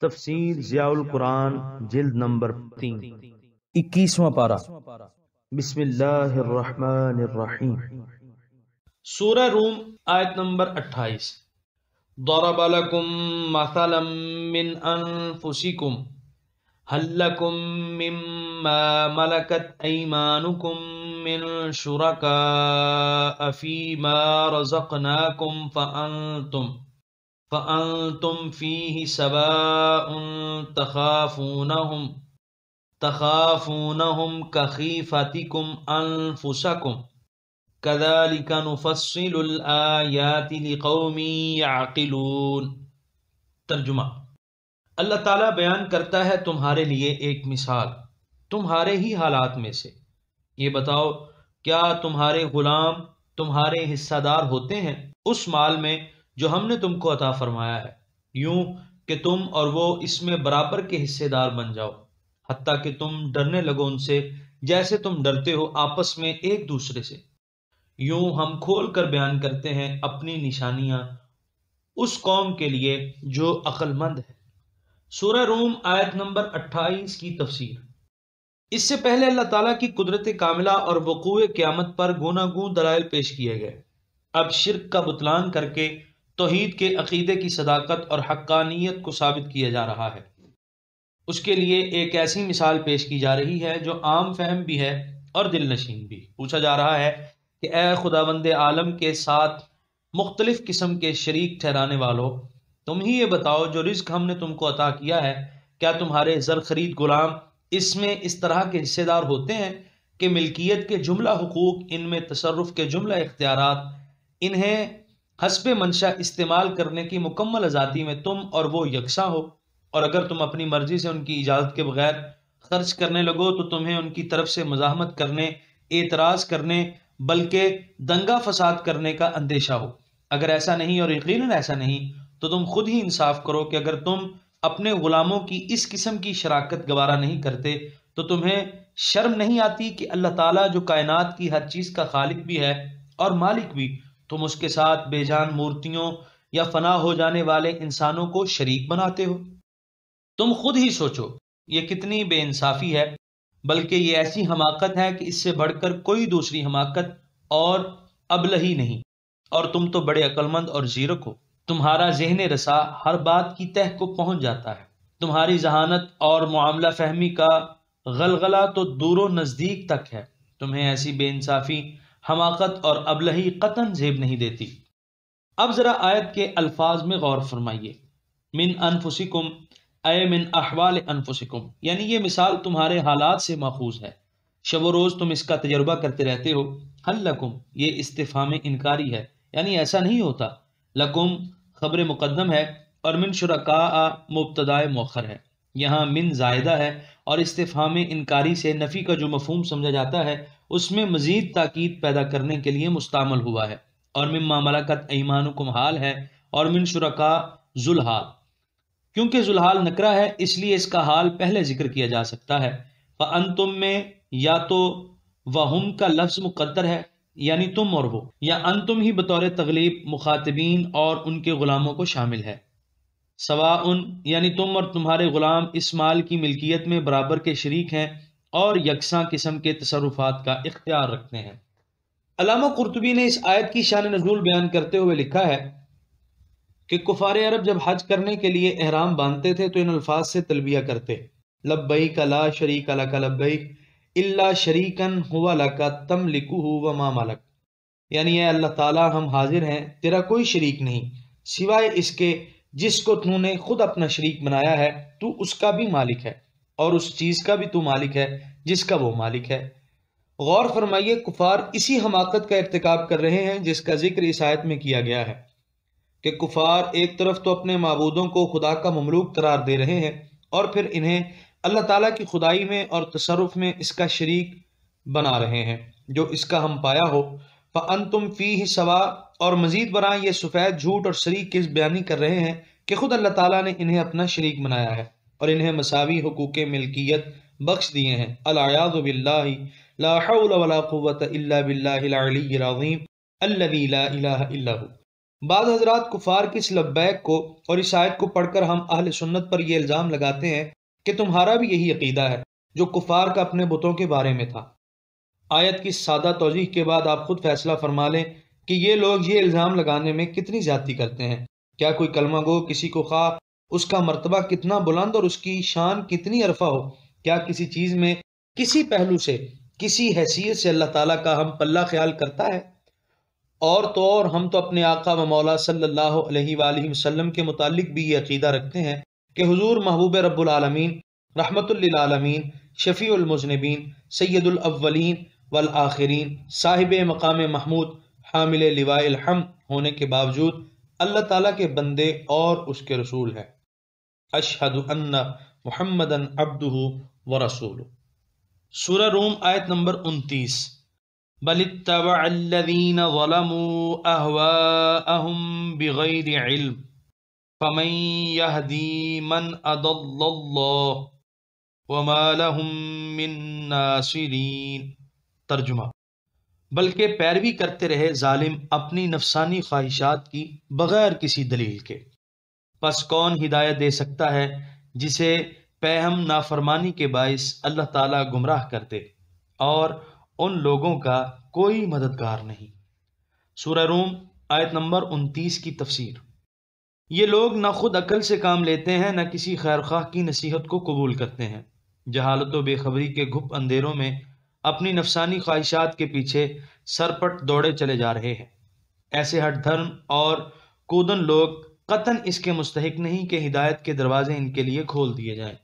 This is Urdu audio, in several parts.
تفسیر ضیاء القرآن جلد نمبر 3 21واں پارہ۔ بسم اللہ الرحمن الرحیم۔ سورہ روم آیت نمبر 28۔ ضرب لکم مثلا من انفسکم هل لکم مما ملکت ایمانکم من شرکاء فیما رزقناکم فأنتم فیہ سواء تخافونہم کخیفتکم انفسکم کذالک نفصل الآیات لقوم یعقلون۔ ترجمہ: اللہ تعالیٰ بیان کرتا ہے تمہارے لیے ایک مثال تمہارے ہی حالات میں سے۔ یہ بتاؤ، کیا تمہارے غلام تمہارے حصہ دار ہوتے ہیں اس مال میں جو ہم نے تم کو عطا فرمایا ہے، یوں کہ تم اور وہ اس میں برابر کے حصے دار بن جاؤ، حتیٰ کہ تم ڈرنے لگو ان سے جیسے تم ڈرتے ہو آپس میں ایک دوسرے سے۔ یوں ہم کھول کر بیان کرتے ہیں اپنی نشانیاں اس قوم کے لیے جو عقل مند ہے۔ سورہ روم آیت نمبر 28 کی تفسیر۔ اس سے پہلے اللہ تعالیٰ کی قدرت کاملہ اور وقوع قیامت پر گوناگون دلائل پیش کیے گئے۔ اب شرک کا بطلان کر کے توحید کے عقیدے کی صداقت اور حقانیت کو ثابت کیا جا رہا ہے۔ اس کے لیے ایک ایسی مثال پیش کی جا رہی ہے جو عام فہم بھی ہے اور دل نشین بھی۔ پوچھا جا رہا ہے کہ اے خداوند عالم کے ساتھ مختلف قسم کے شریک ٹھہرانے والوں، تم ہی یہ بتاؤ جو رزق ہم نے تم کو عطا کیا ہے، کیا تمہارے زر خرید غلام اس میں اس طرح کے حصے دار ہوتے ہیں کہ ملکیت کے جملہ حقوق، ان میں تصرف کے جملہ اختیارات، انہیں حسب منشا استعمال کرنے کی مکمل آزادی میں تم اور وہ یکساں ہو، اور اگر تم اپنی مرضی سے ان کی اجازت کے بغیر خرچ کرنے لگو تو تمہیں ان کی طرف سے مزاحمت کرنے، اعتراض کرنے، بلکہ دنگا فساد کرنے کا اندیشہ ہو۔ اگر ایسا نہیں، اور یقیناً ایسا نہیں، تو تم خود ہی انصاف کرو کہ اگر تم اپنے غلاموں کی اس قسم کی شراکت گوارا نہیں کرتے تو تمہیں شرم نہیں آتی کہ اللہ تعالیٰ جو کائنات کی ہر چیز کا خالق بھی ہے اور مالک بھی، تم اس کے ساتھ بے جان مورتیوں یا فنا ہو جانے والے انسانوں کو شریک بناتے ہو؟ تم خود ہی سوچو، یہ کتنی بے انصافی ہے، بلکہ یہ ایسی حماقت ہے کہ اس سے بڑھ کر کوئی دوسری حماقت اور ابلہی نہیں، اور تم تو بڑے عقلمند اور زیرک ہو۔ تمہارا ذہن رسا ہر بات کی تہ کو پہنچ جاتا ہے، تمہاری ذہانت اور معاملہ فہمی کا غلغلہ تو دور و نزدیک تک ہے، تمہیں ایسی بے انصافی، حماقت اور ابلہی قطعاً زیب نہیں دیتی۔ اب ذرا آیت کے الفاظ میں غور فرمائیے۔ من انفسکم اے من احوال انفسکم، یعنی یہ مثال تمہارے حالات سے ماخوذ ہے، شب و روز تم اس کا تجربہ کرتے رہتے ہو۔ حل لکم، یہ استفہام انکاری ہے، یعنی ایسا نہیں ہوتا۔ لکم خبر مقدم ہے اور من شرکاء مبتدائے مؤخر ہے، یہاں من زائدہ ہے، اور استفہام انکاری سے نفی کا جو مفہوم سمجھا جاتا ہے اس میں مزید تاکید پیدا کرنے کے لیے مستعمل ہوا ہے، اور مما ملکت ایمانکم حال ہے، اور من شرکاء ذوالحال، کیونکہ ذوالحال نکرہ ہے اس لیے اس کا حال پہلے ذکر کیا جا سکتا ہے۔ فانتم میں یا تو وہم کا لفظ مقدر ہے، یعنی تم اور وہ، یا انتم ہی بطور تغلیب مخاطبین اور ان کے غلاموں کو شامل ہے۔ سواء، یعنی تم اور تمہارے غلام اس مال کی ملکیت میں برابر کے شریک ہیں اور یکساں قسم کے تصرفات کا اختیار رکھتے ہیں۔ علامہ قرطبی نے اس آیت کی شان نزول بیان کرتے ہوئے لکھا ہے کہ کفار عرب جب حج کرنے کے لیے احرام باندھتے تھے تو ان الفاظ سے تلبیہ کرتے: لبیک لا شریک لک لبیک الا شریکا هو لک تملکہ وما ملک، یعنی اے اللہ تعالیٰ ہم حاضر ہیں، تیرا کوئی شریک نہیں سوائے اس کے جس کو تو نے خود اپنا شریک بنایا ہے، تو اس کا بھی مالک ہے، اور اس چیز کا بھی تو مالک ہے جس کا وہ مالک ہے۔ غور فرمائیے، کفار اسی حماقت کا ارتکاب کر رہے ہیں جس کا ذکر اس آیت میں کیا گیا ہے کہ کفار ایک طرف تو اپنے معبودوں کو خدا کا مملوک قرار دے رہے ہیں، اور پھر انہیں اللہ تعالیٰ کی خدائی میں اور تصرف میں اس کا شریک بنا رہے ہیں جو اس کا ہم پایا ہو۔ فَأَنْتُمْ فِيهِ سَوَاءٌ، اور مزید برآں یہ سفید جھوٹ اور شریک کس بیانی کر رہے ہیں کہ خود اللہ تعالیٰ نے انہیں اپنا شریک بنایا ہے اور انہیں مساوی حقوق ملکیت بخش دیے ہیں۔ العیاذ باللہ، لا حول ولا قوة الا باللہ العلی العظیم الذی لا الہ الا ہو۔ بعض حضرات کفار کی اس لبیک کو اور اس آیت کو پڑھ کر ہم اہل سنت پر یہ الزام لگاتے ہیں کہ تمہارا بھی یہی عقیدہ ہے جو کفار کا اپنے بتوں کے بارے میں تھا۔ آیت کی سادہ توضیح کے بعد آپ خود فیصلہ فرما لیں کہ یہ لوگ یہ الزام لگانے میں کتنی زیادتی کرتے ہیں۔ کیا کوئی کلمہ گو کسی کو خواہ اس کا مرتبہ کتنا بلند اور اس کی شان کتنی عرفہ ہو، کیا کسی چیز میں کسی پہلو سے کسی حیثیت سے اللہ تعالیٰ کا ہم پلہ خیال کرتا ہے؟ اور تو اور ہم تو اپنے آقا و مولا صلی اللہ علیہ وآلہ وسلم کے متعلق بھی یہ عقیدہ رکھتے ہیں کہ حضور محبوب رب العالمین، رحمت للعالمین، شفیع المذنبین، سید الاولین والآخرین، صاحب مقام محمود، حامل لواء الحمد ہونے کے باوجود اللہ تعالیٰ کے بندے اور اس کے رسول ہیں۔ اشہد ان محمدً عبدہ ورسولہ۔ سورہ روم آیت نمبر 29۔ بل اتبع الذین ظلموا اہواءہم بغیر علم فمن یہدی من اضل اللہ وما لہم من ناصرین۔ ترجمہ: بلکہ پیروی کرتے رہے ظالم اپنی نفسانی خواہشات کی بغیر کسی دلیل کے، پس کون ہدایت دے سکتا ہے جسے پیہم نافرمانی کے باعث اللہ تعالیٰ گمراہ کر دے، اور ان لوگوں کا کوئی مددگار نہیں۔ سورہ روم آیت نمبر 29 کی تفسیر۔ یہ لوگ نہ خود عقل سے کام لیتے ہیں، نہ کسی خیر خواہ کی نصیحت کو قبول کرتے ہیں، جہالت و بے خبری کے گھپ اندھیروں میں اپنی نفسانی خواہشات کے پیچھے سرپٹ دوڑے چلے جا رہے ہیں۔ ایسے ہٹ دھرم اور کودن لوگ قطعاً اس کے مستحق نہیں کہ ہدایت کے دروازے ان کے لیے کھول دیے جائیں۔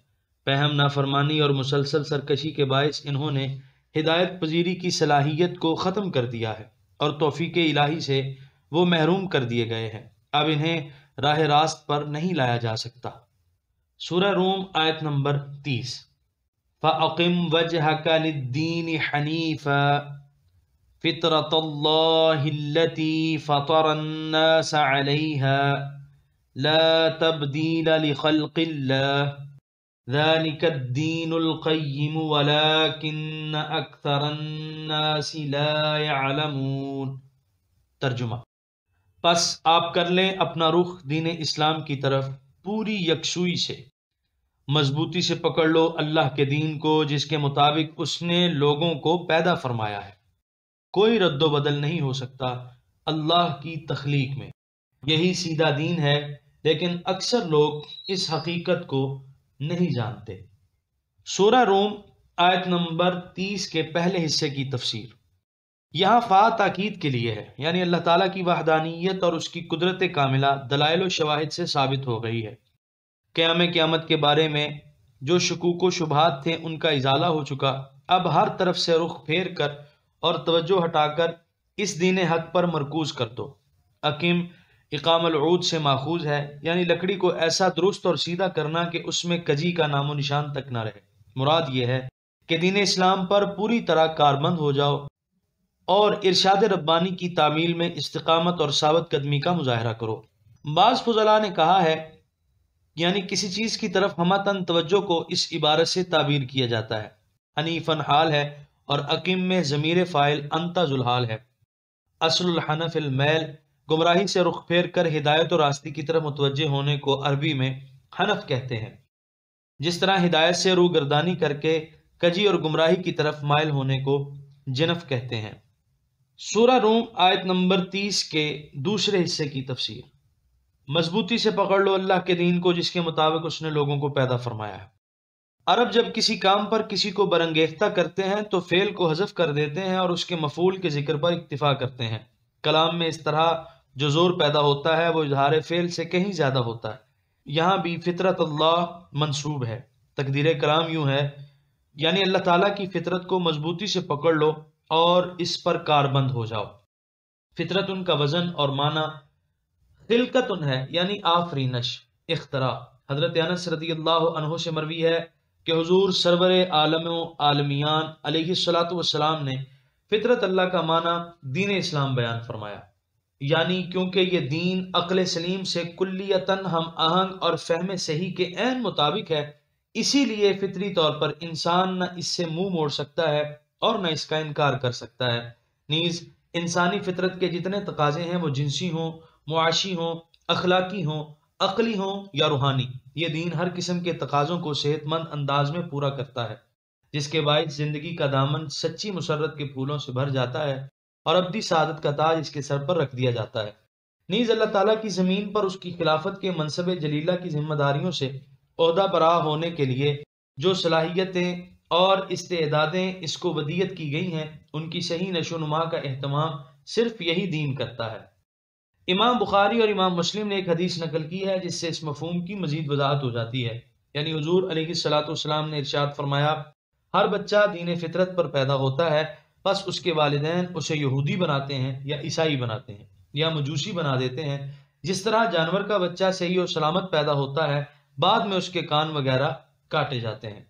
پہم نافرمانی اور مسلسل سرکشی کے باعث انہوں نے ہدایت پذیری کی صلاحیت کو ختم کر دیا ہے اور توفیق الہی سے وہ محروم کر دیے گئے ہیں۔ اب انہیں راہ راست پر نہیں لایا جا سکتا۔ سورہ روم آیت نمبر 30۔ فَأَقِمْ وَجْهَكَ لِلدِّينِ حَنِيفًا فطرة اللہ التي فطر الناس علیها لا تبدیل لخلق اللہ ذلك الدین القیم ولكن اکثر الناس لا يعلمون۔ ترجمہ: پس آپ کر لیں اپنا رخ دین اسلام کی طرف پوری یکسوئی سے، مضبوطی سے پکڑ لو اللہ کے دین کو جس کے مطابق اس نے لوگوں کو پیدا فرمایا ہے۔ کوئی رد و بدل نہیں ہو سکتا اللہ کی تخلیق میں، یہی سیدھا دین ہے، لیکن اکثر لوگ اس حقیقت کو نہیں جانتے۔ سورہ روم آیت نمبر 30 کے پہلے حصے کی تفسیر۔ یہاں فا تاکید کے لیے ہے، یعنی اللہ تعالیٰ کی وحدانیت اور اس کی قدرت کاملہ دلائل و شواہد سے ثابت ہو گئی ہے۔ قیامت کے بارے میں جو شکوک و شبہات تھے ان کا ازالہ ہو چکا، اب ہر طرف سے رخ پھیر کر اور توجہ ہٹا کر اس دین حق پر مرکوز کر دو۔ اقیم اقام العود سے ماخوذ ہے، یعنی لکڑی کو ایسا درست اور سیدھا کرنا کہ اس میں کجی کا نام و نشان تک نہ رہے۔ مراد یہ ہے کہ دین اسلام پر پوری طرح کاربند ہو جاؤ اور ارشاد ربانی کی تعمیل میں استقامت اور ثابت قدمی کا مظاہرہ کرو۔ بعض فضلاء نے کہا ہے یعنی کسی چیز کی طرف ہمتاً توجہ کو اس عبارت سے تعبیر کیا جاتا ہے۔ حنیفاً حال ہے اور اقیم میں ضمیر فاعل انت ذوالحال ہے۔ اصل الحنف المیل، گمراہی سے رخ پھیر کر ہدایت اور راستی کی طرف متوجہ ہونے کو عربی میں حنف کہتے ہیں، جس طرح ہدایت سے روح گردانی کر کے کجی اور گمراہی کی طرف مائل ہونے کو جنف کہتے ہیں۔ سورہ روم آیت نمبر 30 کے دوسرے حصے کی تفسیر۔ مضبوطی سے پکڑ لو اللہ کے دین کو جس کے مطابق اس نے لوگوں کو پیدا فرمایا ہے۔ عرب جب کسی کام پر کسی کو برانگیختہ کرتے ہیں تو فعل کو حذف کر دیتے ہیں اور اس کے مفعول کے ذکر پر اکتفا کرتے ہیں۔ کلام میں اس طرح جو زور پیدا ہوتا ہے وہ اظہار فعل سے کہیں زیادہ ہوتا ہے۔ یہاں بھی فطرت اللہ منصوب ہے۔ تقدیر کلام یوں ہے، یعنی اللہ تعالیٰ کی فطرت کو مضبوطی سے پکڑ لو اور اس پر کاربند ہو جاؤ۔ فطرت ان کا وزن اور معنی خلقت ان ہے، یعنی آفرینش، اختراع۔ حضرت انس رضی اللہ عنہ سے مروی ہے کہ حضور سرور عالم و عالمیان علیہ الصلاۃ والسلام نے فطرت اللہ کا معنی دین اسلام بیان فرمایا، یعنی کیونکہ یہ دین عقل سلیم سے کلیتاً ہم آہنگ اور فہم صحیح کے عین مطابق ہے، اسی لیے فطری طور پر انسان نہ اس سے منہ موڑ سکتا ہے اور نہ اس کا انکار کر سکتا ہے۔ نیز انسانی فطرت کے جتنے تقاضے ہیں وہ جنسی ہوں معاشی ہوں، اخلاقی ہوں، عقلی ہوں یا روحانی۔ یہ دین ہر قسم کے تقاضوں کو صحت مند انداز میں پورا کرتا ہے، جس کے باعث زندگی کا دامن سچی مسرت کے پھولوں سے بھر جاتا ہے اور ابدی سعادت کا تاج اس کے سر پر رکھ دیا جاتا ہے۔ نیز اللہ تعالیٰ کی زمین پر اس کی خلافت کے منصب جلیلہ کی ذمہ داریوں سے عہدہ برآ ہونے کے لیے جو صلاحیتیں اور استعدادیں اس کو ودیت کی گئی ہیں، ان کی صحیح نشو و نما کا اہتمام صرف یہی دین کرتا ہے۔ امام بخاری اور امام مسلم نے ایک حدیث نقل کی ہے جس سے اس مفہوم کی مزید وضاحت ہو جاتی ہے، یعنی حضور علیہ الصلوۃ والسلام نے ارشاد فرمایا، ہر بچہ دین فطرت پر پیدا ہوتا ہے، بس اس کے والدین اسے یہودی بناتے ہیں یا عیسائی بناتے ہیں یا مجوسی بنا دیتے ہیں۔ جس طرح جانور کا بچہ صحیح و سلامت پیدا ہوتا ہے، بعد میں اس کے کان وغیرہ کاٹے جاتے ہیں۔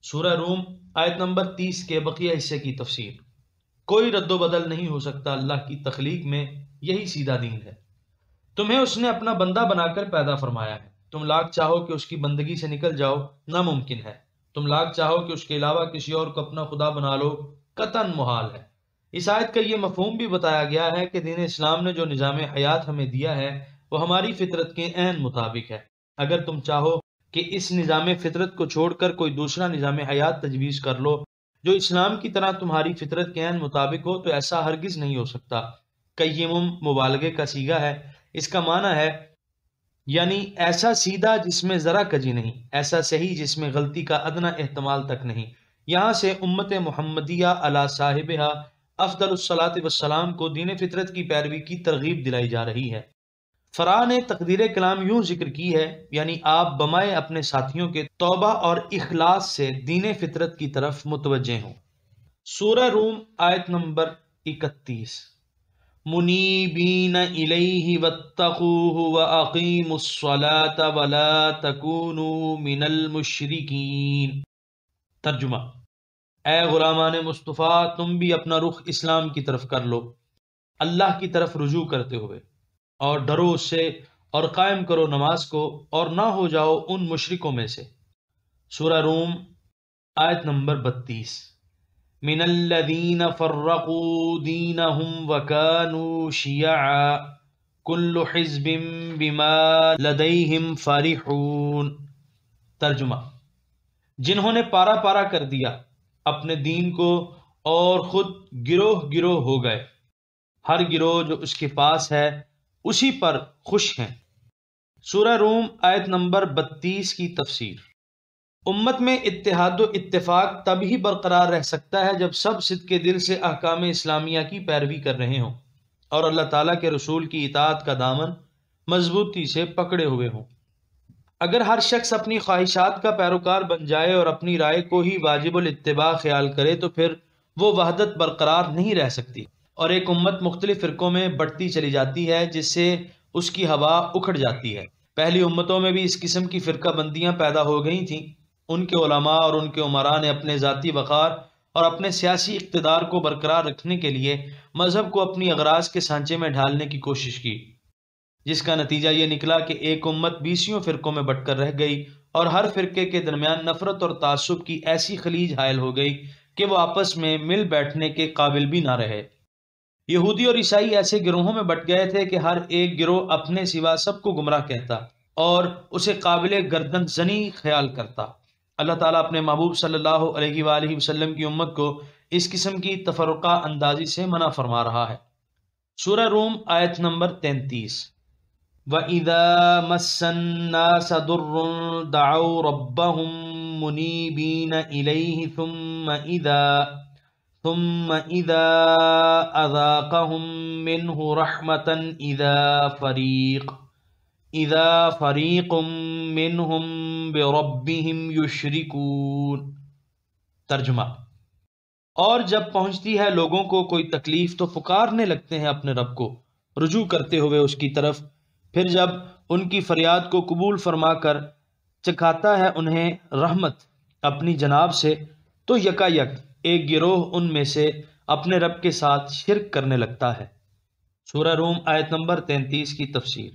سورہ روم آیت نمبر 30 کے بقیہ حصے کی تفسیر۔ کوئی رد و بدل نہیں ہو سکتا اللہ کی تخلیق میں، یہی سیدھا دین ہے۔ تمہیں اس نے اپنا بندہ بنا کر پیدا فرمایا ہے، تم لاکھ چاہو کہ اس کی بندگی سے نکل جاؤ، ناممکن ہے۔ تم لاکھ چاہو کہ اس کے علاوہ کسی اور کو اپنا خدا بنا لو، قطعاً محال ہے۔ اس آیت کا یہ مفہوم بھی بتایا گیا ہے کہ دین اسلام نے جو نظام حیات ہمیں دیا ہے وہ ہماری فطرت کے عین مطابق ہے۔ اگر تم چاہو کہ اس نظام فطرت کو چھوڑ کر کوئی دوسرا نظام حیات تجویز کر لو جو اسلام کی طرح تمہاری فطرت کے عین مطابق ہو، تو ایسا ہرگز نہیں ہو سکتا۔ قیمم مبالغے کا صیغہ ہے، اس کا معنی ہے یعنی ایسا سیدھا جس میں ذرا کجی نہیں، ایسا صحیح جس میں غلطی کا ادنی احتمال تک نہیں۔ یہاں سے امت محمدیہ علی صاحبہ افضل الصلاۃ والسلام کو دین فطرت کی پیروی کی ترغیب دلائی جا رہی ہے۔ فرا نے تقدیر کلام یوں ذکر کی ہے، یعنی آپ بمائے اپنے ساتھیوں کے توبہ اور اخلاص سے دین فطرت کی طرف متوجہ ہوں۔ سورہ روم آیت نمبر 31۔ منیبین الیہ واتقوہ واقیموا الصلاۃ ولا تکونوا من المشرکین۔ ترجمہ: اے غلامان مصطفیٰ، تم بھی اپنا رخ اسلام کی طرف کر لو، اللہ کی طرف رجوع کرتے ہوئے، اور ڈرو اس سے اور قائم کرو نماز کو، اور نہ ہو جاؤ ان مشرکوں میں سے۔ سورہ روم آیت نمبر 32۔ من الذین فرقوا دینہم وکانوا شیعا کل حزب بما لدیہم فرحون۔ ترجمہ: جنہوں نے پارا پارا کر دیا اپنے دین کو اور خود گروہ گروہ ہو گئے، ہر گروہ جو اس کے پاس ہے اسی پر خوش ہیں۔ سورہ روم آیت نمبر 32 کی تفسیر۔ امت میں اتحاد و اتفاق تب ہی برقرار رہ سکتا ہے جب سب صدق دل سے احکام اسلامیہ کی پیروی کر رہے ہوں اور اللہ تعالیٰ کے رسول کی اطاعت کا دامن مضبوطی سے پکڑے ہوئے ہوں۔ اگر ہر شخص اپنی خواہشات کا پیروکار بن جائے اور اپنی رائے کو ہی واجب الاتباع خیال کرے تو پھر وہ وحدت برقرار نہیں رہ سکتی، اور ایک امت مختلف فرقوں میں بڑھتی چلی جاتی ہے جس سے اس کی ہوا اکھڑ جاتی ہے۔ پہلی امتوں میں بھی اس قسم کی فرقہ بندیاں پیدا ہو گئی تھیں۔ ان کے علماء اور ان کے عمراء نے اپنے ذاتی وقار اور اپنے سیاسی اقتدار کو برقرار رکھنے کے لیے مذہب کو اپنی اغراض کے سانچے میں ڈھالنے کی کوشش کی، جس کا نتیجہ یہ نکلا کہ ایک امت 20 فرقوں میں بٹ کر رہ گئی اور ہر فرقے کے درمیان نفرت اور تعصب کی ایسی خلیج حائل ہو گئی کہ وہ آپس میں مل بیٹھنے کے قابل بھی نہ رہے۔ یہودی اور عیسائی ایسے گروہوں میں بٹ گئے تھے کہ ہر ایک گروہ اپنے سوا سب کو گمراہ کہتا اور اسے قابل گردن زنی خیال کرتا۔ اللہ تعالیٰ اپنے محبوب صلی اللہ علیہ وآلہ وسلم کی امت کو اس قسم کی تفرقہ اندازی سے منع فرما رہا ہے۔ سورہ روم آیت نمبر 33۔ وَإِذَا مَسَّ النَّاسَ ضُرٌّ دَعَوْا رَبَّهُم مُنِيبِينَ إِلَيْهِ ثُمَّ إِذَا أَذَاقَهُم مِّنْهُ رَحْمَةً إِذَا فَرِيقٌ مِّنْهُم بِرَبِّهِمْ يُشْرِكُونَ۔ ترجمہ: اور جب پہنچتی ہے لوگوں کو کوئی تکلیف تو پکارنے لگتے ہیں اپنے رب کو رجوع کرتے ہوئے اس کی طرف، پھر جب ان کی فریاد کو قبول فرما کر چکھاتا ہے انہیں رحمت اپنی جناب سے، تو یکا یک ایک گروہ ان میں سے اپنے رب کے ساتھ شرک کرنے لگتا ہے۔ سورہ روم آیت نمبر 33 کی تفسیر۔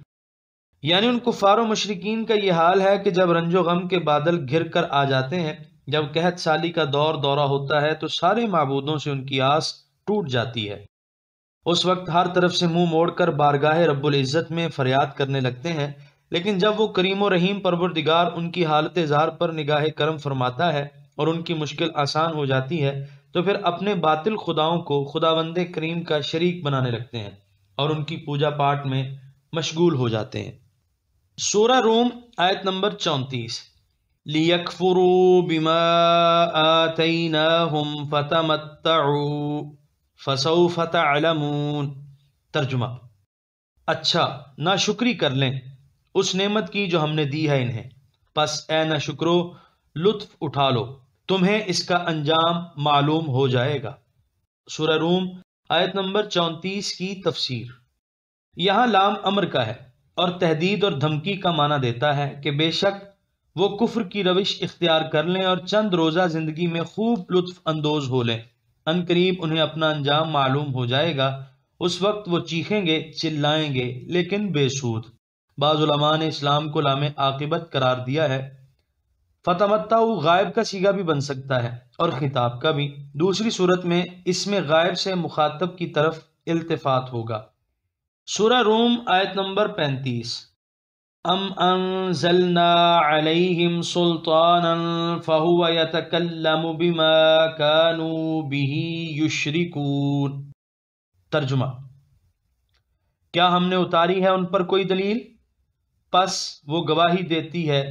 یعنی ان کفار و مشرکین کا یہ حال ہے کہ جب رنج و غم کے بادل گھر کر آ جاتے ہیں، جب قحط سالی کا دورہ ہوتا ہے تو سارے معبودوں سے ان کی آس ٹوٹ جاتی ہے۔ اس وقت ہر طرف سے منہ موڑ کر بارگاہ رب العزت میں فریاد کرنے لگتے ہیں، لیکن جب وہ کریم و رحیم پروردگار ان کی حالت اظہار پر نگاہ کرم فرماتا ہے اور ان کی مشکل آسان ہو جاتی ہے تو پھر اپنے باطل خداؤں کو خداوند کریم کا شریک بنانے لگتے ہیں اور ان کی پوجا پاٹ میں مشغول ہو جاتے ہیں۔ سورہ روم آیت نمبر 34۔ لِيَكْفُرُوا بِمَا آتَيْنَاهُمْ فَتَمَتَّعُوا فَسَوْفَ تَعْلَمُونَ۔ ترجمہ: اچھا ناشکری کر لیں اس نعمت کی جو ہم نے دی ہے انہیں، پس اے ناشکرو لطف اٹھا لو، تمہیں اس کا انجام معلوم ہو جائے گا۔ سورہ روم آیت نمبر 34 کی تفسیر۔ یہاں لام امر کا ہے اور تہدید اور دھمکی کا معنی دیتا ہے کہ بے شک وہ کفر کی روش اختیار کر لیں اور چند روزہ زندگی میں خوب لطف اندوز ہو لیں، ان قریب انہیں اپنا انجام معلوم ہو جائے گا، اس وقت وہ چیخیں گے چلائیں گے لیکن بے سود۔ بعض علماء نے اسلام کو لام عاقبت قرار دیا ہے۔ فتمتعوا غائب کا صیغہ بھی بن سکتا ہے اور خطاب کا بھی، دوسری صورت میں اس میں غائب سے مخاطب کی طرف التفات ہوگا۔ سورہ روم آیت نمبر 35۔ ام انزلنا علیہم سلطانا فہو یتکلم بما کانوا بہ یشرکون۔ ترجمہ: کیا ہم نے اتاری ہے ان پر کوئی دلیل؟ پس وہ گواہی دیتی ہے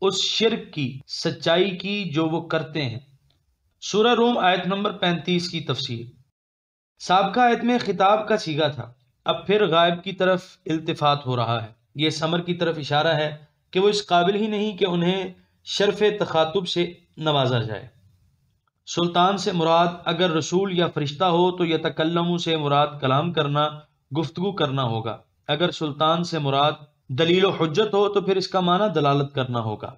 اس شرک کی سچائی کی جو وہ کرتے ہیں۔ سورہ روم آیت نمبر 35 کی تفسیر۔ سابقہ آیت میں خطاب کا صیغہ تھا، اب پھر غائب کی طرف التفات ہو رہا ہے۔ یہ اس امر کی طرف اشارہ ہے کہ وہ اس قابل ہی نہیں کہ انہیں شرف تخاطب سے نوازا جائے۔ سلطان سے مراد اگر رسول یا فرشتہ ہو تو یتکلم سے مراد کلام کرنا، گفتگو کرنا ہوگا۔ اگر سلطان سے مراد دلیل و حجت ہو تو پھر اس کا معنی دلالت کرنا ہوگا۔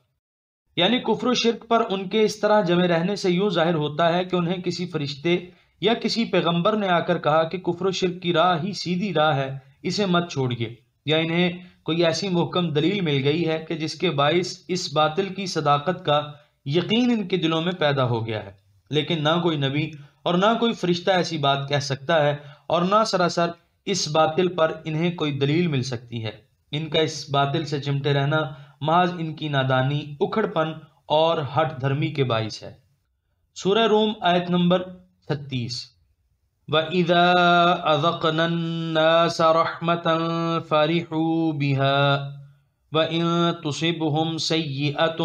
یعنی کفر و شرک پر ان کے اس طرح جمع رہنے سے یوں ظاہر ہوتا ہے کہ انہیں کسی فرشتے یا کسی پیغمبر نے آ کر کہا کہ کفر و شرک کی راہ ہی سیدھی راہ ہے، اسے مت چھوڑیے، یا انہیں کوئی ایسی محکم دلیل مل گئی ہے کہ جس کے باعث اس باطل کی صداقت کا یقین ان کے دلوں میں پیدا ہو گیا ہے، لیکن نہ کوئی نبی اور نہ کوئی فرشتہ ایسی بات کہہ سکتا ہے اور نہ سراسر اس باطل پر انہیں کوئی دلیل مل سکتی ہے۔ ان کا اس باطل سے چمٹے رہنا محض ان کی نادانی، اکھڑ پن اور ہٹ دھرمی کے باعث ہے۔ سورہ روم آیت نمبر 36۔ وَإِذَا أَذَقْنَا النَّاسَ رَحْمَةً فَرِحُوا بِهَا وَإِن تُصِبْهُمْ سَيِّئَةٌ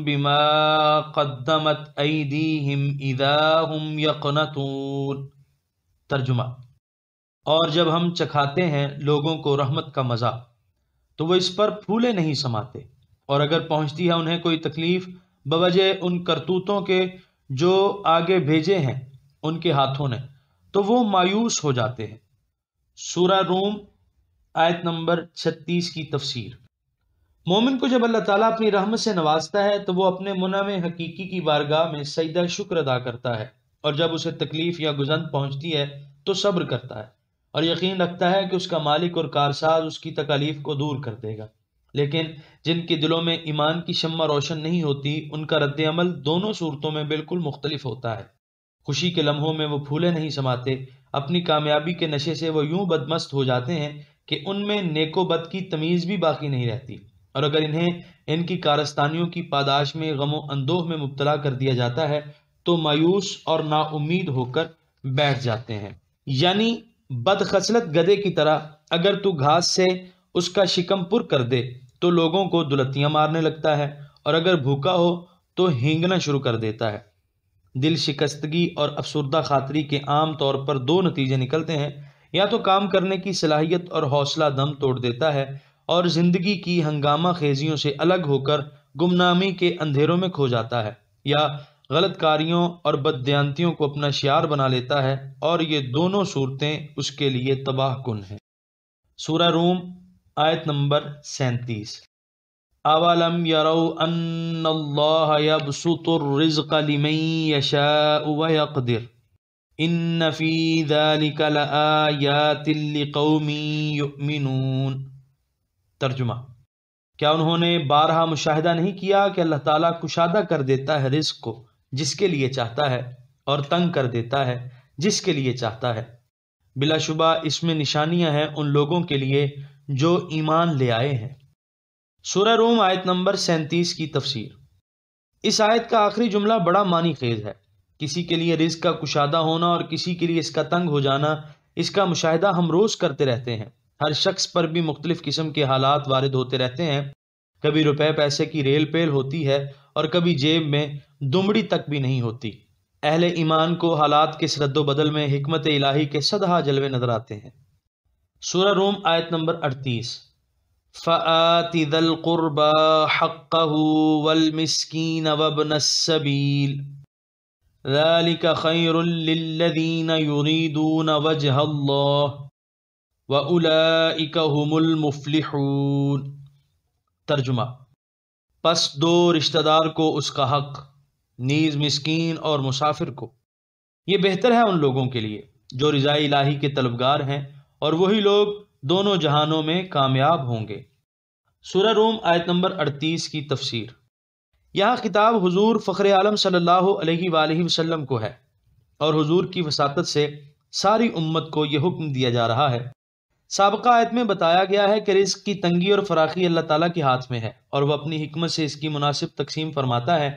بِمَا قَدَّمَتْ أَيْدِيهِمْ إِذَا هُمْ يَقْنَطُونَ۔ ترجمہ: اور جب ہم چکھاتے ہیں لوگوں کو رحمت کا مزہ تو وہ اس پر پھولے نہیں سماتے، اور اگر پہنچتی ہے انہیں کوئی تکلیف بوجہ ان کرتوتوں کے جو آگے بھیجے ہیں ان کے ہاتھوں نے تو وہ مایوس ہو جاتے ہیں۔ سورہ روم آیت نمبر 36 کی تفسیر۔ مومن کو جب اللہ تعالیٰ اپنی رحمت سے نوازتا ہے تو وہ اپنے منعم حقیقی کی بارگاہ میں سجدہ شکر ادا کرتا ہے، اور جب اسے تکلیف یا گزند پہنچتی ہے تو صبر کرتا ہے اور یقین رکھتا ہے کہ اس کا مالک اور کارساز اس کی تکالیف کو دور کر دے گا۔ لیکن جن کے دلوں میں ایمان کی شمع روشن نہیں ہوتی، ان کا رد عمل دونوں صورتوں میں بالکل مختلف ہوتا ہے۔ خوشی کے لمحوں میں وہ پھولے نہیں سماتے، اپنی کامیابی کے نشے سے وہ یوں بدمست ہو جاتے ہیں کہ ان میں نیک و بد کی تمیز بھی باقی نہیں رہتی، اور اگر انہیں ان کی کارستانیوں کی پاداش میں غم و اندوہ میں مبتلا کر دیا جاتا ہے تو مایوس اور نا امید ہو کر بیٹھ جاتے ہیں۔ یعنی بدخصلت گدھے کی طرح اگر تو گھاس سے اس کا شکم پر کر دے تو لوگوں کو دلتیاں مارنے لگتا ہے، اور اگر بھوکا ہو تو ہینگنا شروع کر دیتا ہے۔ دل شکستگی اور افسردہ خاطری کے عام طور پر دو نتیجے نکلتے ہیں، یا تو کام کرنے کی صلاحیت اور حوصلہ دم توڑ دیتا ہے اور زندگی کی ہنگامہ خیزیوں سے الگ ہو کر گمنامی کے اندھیروں میں کھو جاتا ہے، یا غلط کاریوں اور بددیانتیوں کو اپنا شعار بنا لیتا ہے، اور یہ دونوں صورتیں اس کے لیے تباہ کن ہیں۔ سورہ روم آیت نمبر 37۔ اولم یروا ان اللہ یبسط الرزق لمن یشاء ویقدر ان فی ذلک لآیات لقوم یؤمنون۔ ترجمہ: کیا انہوں نے بارہا مشاہدہ نہیں کیا کہ اللہ تعالیٰ کشادہ کر دیتا ہے رزق کو جس کے لیے چاہتا ہے اور تنگ کر دیتا ہے جس کے لیے چاہتا ہے؟ بلا شبہ اس میں نشانیاں ہیں ان لوگوں کے لیے جو ایمان لے آئے ہیں۔ سورہ روم آیت نمبر 37 کی تفسیر۔ اس آیت کا آخری جملہ بڑا معنی خیز ہے۔ کسی کے لیے رزق کا کشادہ ہونا اور کسی کے لیے اس کا تنگ ہو جانا، اس کا مشاہدہ ہم روز کرتے رہتے ہیں۔ ہر شخص پر بھی مختلف قسم کے حالات وارد ہوتے رہتے ہیں۔ کبھی روپے پیسے کی ریل پیل ہوتی ہے اور کبھی جیب میں دمڑی تک بھی نہیں ہوتی۔ اہل ایمان کو حالات کے اس رد و بدل میں حکمت الہی کے صدہا جلوے نظر آتے ہیں۔ سورہ روم آیت نمبر 38۔ فَآتِ ذَا الْقُرْبَى حَقَّهُ وَالْمِسْكِينَ وَابْنَ السَّبِيلِ ذَلِكَ خَيْرٌ لِلَّذِينَ يُرِيدُونَ وَجْهَ اللَّهِ وَأُولَئِكَ هُمُ الْمُفْلِحُونَ۔ ترجمہ۔ پس دو رشتہ دار کو اس کا حق، نیز مسکین اور مسافر کو۔ یہ بہتر ہے ان لوگوں کے لیے جو رضا الہی کے طلبگار ہیں، اور وہی لوگ دونوں جہانوں میں کامیاب ہوں گے۔ سورہ روم آیت نمبر 38 کی تفسیر۔ یہاں خطاب حضور فخر عالم صلی اللہ علیہ وآلہ وسلم کو ہے، اور حضور کی وساطت سے ساری امت کو یہ حکم دیا جا رہا ہے۔ سابقہ آیت میں بتایا گیا ہے کہ رزق کی تنگی اور فراخی اللہ تعالیٰ کے ہاتھ میں ہے، اور وہ اپنی حکمت سے اس کی مناسب تقسیم فرماتا ہے۔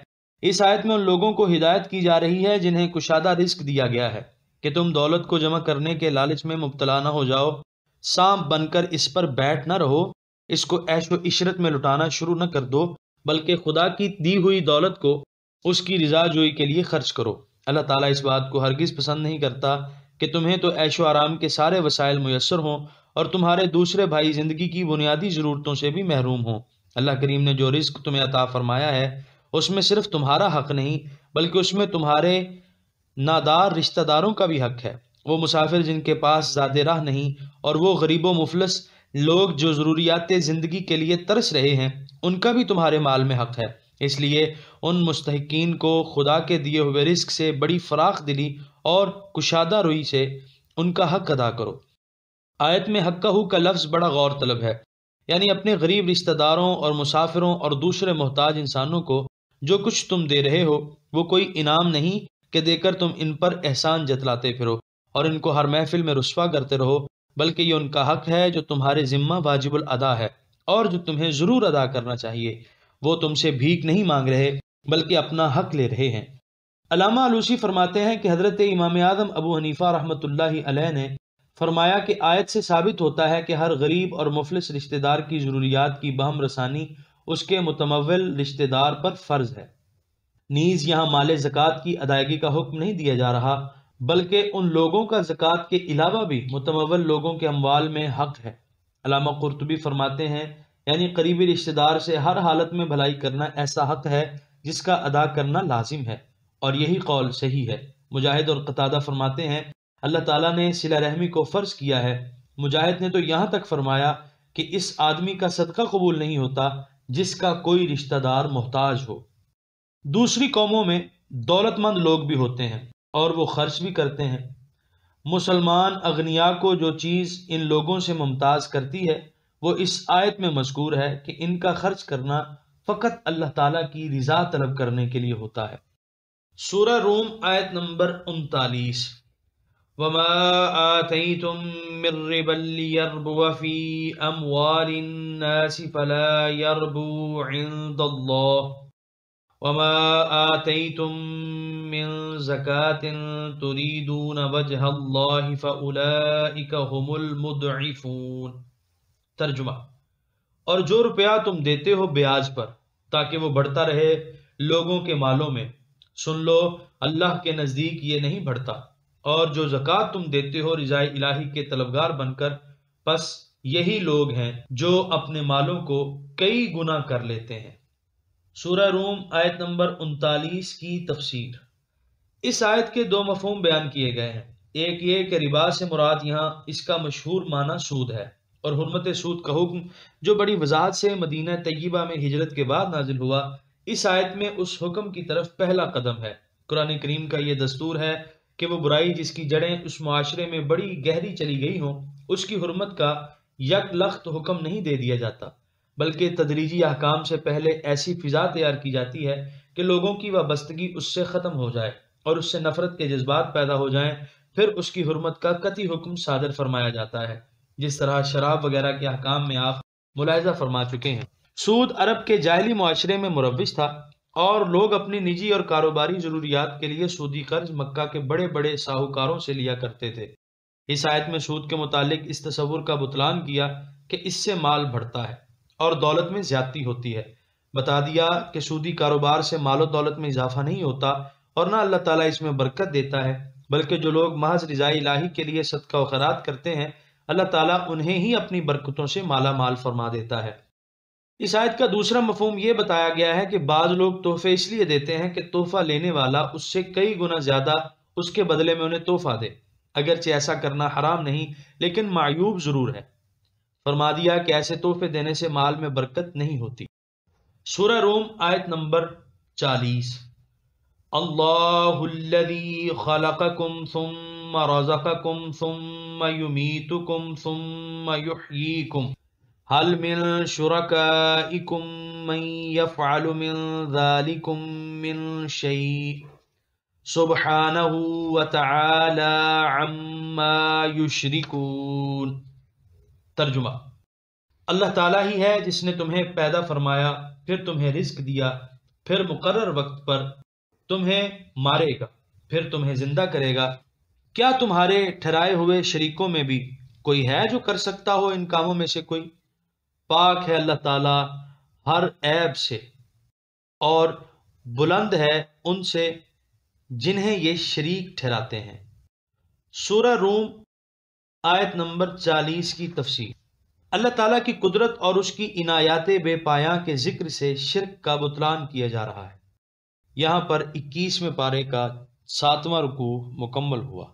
اس آیت میں ان لوگوں کو ہدایت کی جا رہی ہے جنہیں کشادہ رزق دیا گیا ہے کہ تم دولت کو جمع کرنے کے لالچ میں مبتلا نہ ہو جاؤ، سانپ بن کر اس پر بیٹھ نہ رہو، اس کو عیش و عشرت میں لٹانا شروع نہ کر دو، بلکہ خدا کی دی ہوئی دولت کو اس کی رضا جوئی کے لیے خرچ کرو۔ اللہ تعالیٰ اس بات کو ہرگز پسند نہیں کرتا کہ تمہیں تو عیش و آرام کے سارے وسائل میسر ہوں اور تمہارے دوسرے بھائی زندگی کی بنیادی ضرورتوں سے بھی محروم ہوں۔ اللہ کریم نے جو رزق تمہیں عطا فرمایا ہے اس میں صرف تمہارا حق نہیں بلکہ اس میں تمہارے نادار رشتہ داروں کا بھی حق ہے، وہ مسافر جن کے پاس زیادہ راہ نہیں، اور وہ غریب و مفلس لوگ جو ضروریات زندگی کے لیے ترس رہے ہیں، ان کا بھی تمہارے مال میں حق ہے۔ اس لیے ان مستحقین کو خدا کے دیے ہوئے رزق سے بڑی فراخ دلی اور کشادہ روی سے ان کا حق ادا کرو۔ آیت میں حقہ کا لفظ بڑا غور طلب ہے، یعنی اپنے غریب رشتہ داروں اور مسافروں اور دوسرے محتاج انسانوں کو جو کچھ تم دے رہے ہو وہ کوئی انعام نہیں کہ دے کر تم ان پر احسان جتلاتے پھرو اور ان کو ہر محفل میں رسوا کرتے رہو، بلکہ یہ ان کا حق ہے جو تمہارے ذمہ واجب الادا ہے اور جو تمہیں ضرور ادا کرنا چاہیے۔ وہ تم سے بھیک نہیں مانگ رہے بلکہ اپنا حق لے رہے ہیں۔ علامہ علوسی فرماتے ہیں کہ حضرت امام اعظم ابو حنیفہ رحمۃ اللہ علیہ نے فرمایا کہ آیت سے ثابت ہوتا ہے کہ ہر غریب اور مفلس رشتہ دار کی ضروریات کی بہم رسانی اس کے متمول رشتہ دار پر فرض ہے۔ نیز یہاں مال زکوٰۃ کی ادائیگی کا حکم نہیں دیا جا رہا بلکہ ان لوگوں کا زکوٰۃ کے علاوہ بھی متمول لوگوں کے اموال میں حق ہے۔ علامہ قرطبی فرماتے ہیں یعنی قریبی رشتہ دار سے ہر حالت میں بھلائی کرنا ایسا حق ہے جس کا ادا کرنا لازم ہے، اور یہی قول صحیح ہے۔ مجاہد اور قتادہ فرماتے ہیں اللہ تعالیٰ نے صلہ رحمی کو فرض کیا ہے۔ مجاہد نے تو یہاں تک فرمایا کہ اس آدمی کا صدقہ قبول نہیں ہوتا جس کا کوئی رشتہ دار محتاج ہو۔ دوسری قوموں میں دولت مند لوگ بھی ہوتے ہیں اور وہ خرچ بھی کرتے ہیں۔ مسلمان اغنیاء کو جو چیز ان لوگوں سے ممتاز کرتی ہے وہ اس آیت میں مذکور ہے کہ ان کا خرچ کرنا فقط اللہ تعالیٰ کی رضا طلب کرنے کے لیے ہوتا ہے۔ سورہ روم آیت نمبر 39۔ وَمَا آتَيْتُم مِّن رِّبًا لِّيَرْبُوَ فِي أَمْوَالِ النَّاسِ فَلَا يَرْبُو عِندَ اللَّهِ وَمَا آتَيْتُم مِّن زَكَاةٍ تُرِيدُونَ وَجْهَ اللَّهِ فَأُولَئِكَ هُمُ الْمُضْعِفُونَ۔ ترجمہ۔ اور جو روپیہ تم دیتے ہو بیاج پر تاکہ وہ بڑھتا رہے لوگوں کے مالوں میں، سن لو اللہ کے نزدیک یہ نہیں بڑھتا، اور جو زکوٰۃ تم دیتے ہو رضائے الہی کے طلبگار بن کر، پس یہی لوگ ہیں جو اپنے مالوں کو کئی گنا کر لیتے ہیں۔ سورہ روم آیت نمبر 39 کی تفسیر۔ اس آیت کے دو مفہوم بیان کیے گئے ہیں۔ ایک یہ کہ ربا سے مراد یہاں اس کا مشہور معنی سود ہے، اور حرمت سود کا حکم جو بڑی وضاحت سے مدینہ طیبہ میں ہجرت کے بعد نازل ہوا، اس آیت میں اس حکم کی طرف پہلا قدم ہے۔ قرآن کریم کا یہ دستور ہے کہ وہ برائی جس کی جڑیں اس معاشرے میں بڑی گہری چلی گئی ہوں، اس کی حرمت کا یک لخت حکم نہیں دے دیا جاتا، بلکہ تدریجی احکام سے پہلے ایسی فضا تیار کی جاتی ہے کہ لوگوں کی وابستگی اس سے ختم ہو جائے اور اس سے نفرت کے جذبات پیدا ہو جائیں، پھر اس کی حرمت کا قطعی حکم صادر فرمایا جاتا ہے، جس طرح شراب وغیرہ کے احکام میں آپ ملاحظہ فرما چکے ہیں۔ سود عرب کے جاہلی معاشرے میں مروج تھا، اور لوگ اپنی نجی اور کاروباری ضروریات کے لیے سودی قرض مکہ کے بڑے بڑے ساہوکاروں سے لیا کرتے تھے۔ اس آیت میں سود کے متعلق اس تصور کا بطلان کیا کہ اس سے مال بڑھتا ہے اور دولت میں زیادتی ہوتی ہے۔ بتا دیا کہ سودی کاروبار سے مال و دولت میں اضافہ نہیں ہوتا اور نہ اللہ تعالیٰ اس میں برکت دیتا ہے، بلکہ جو لوگ محض رضائے الہی کے لیے صدقہ و خیرات کرتے ہیں، اللہ تعالیٰ انہیں ہی اپنی برکتوں سے مالا مال فرما دیتا ہے۔ اس آیت کا دوسرا مفہوم یہ بتایا گیا ہے کہ بعض لوگ تحفے اس لیے دیتے ہیں کہ تحفہ لینے والا اس سے کئی گنا زیادہ اس کے بدلے میں انہیں تحفہ دے، اگرچہ ایسا کرنا حرام نہیں لیکن معیوب ضرور ہے۔ فرما دیا کہ ایسے تحفے دینے سے مال میں برکت نہیں ہوتی۔ سورہ روم آیت نمبر 40۔ اللہ الذی خلقکم ثم رزقکم ثم یمیتکم ثم یحییکم هل من شرکائکم من یفعل من ذالکم من شیء سبحانہ وتعالی عما یشرکون۔ ترجمہ: اللہ تعالیٰ ہی ہے جس نے تمہیں پیدا فرمایا، پھر تمہیں رزق دیا، پھر مقرر وقت پر تمہیں مارے گا، پھر تمہیں زندہ کرے گا۔ کیا تمہارے ٹھہرائے ہوئے شریکوں میں بھی کوئی ہے جو کر سکتا ہو ان کاموں میں سے کوئی؟ پاک ہے اللہ تعالیٰ ہر عیب سے، اور بلند ہے ان سے جنہیں یہ شریک ٹھہراتے ہیں۔ سورہ روم آیت نمبر 40 کی تفسیر۔ اللہ تعالیٰ کی قدرت اور اس کی عنایات بے پایاں کے ذکر سے شرک کا بطلان کیا جا رہا ہے۔ یہاں پر 21ویں پارے کا 7واں رکوع مکمل ہوا۔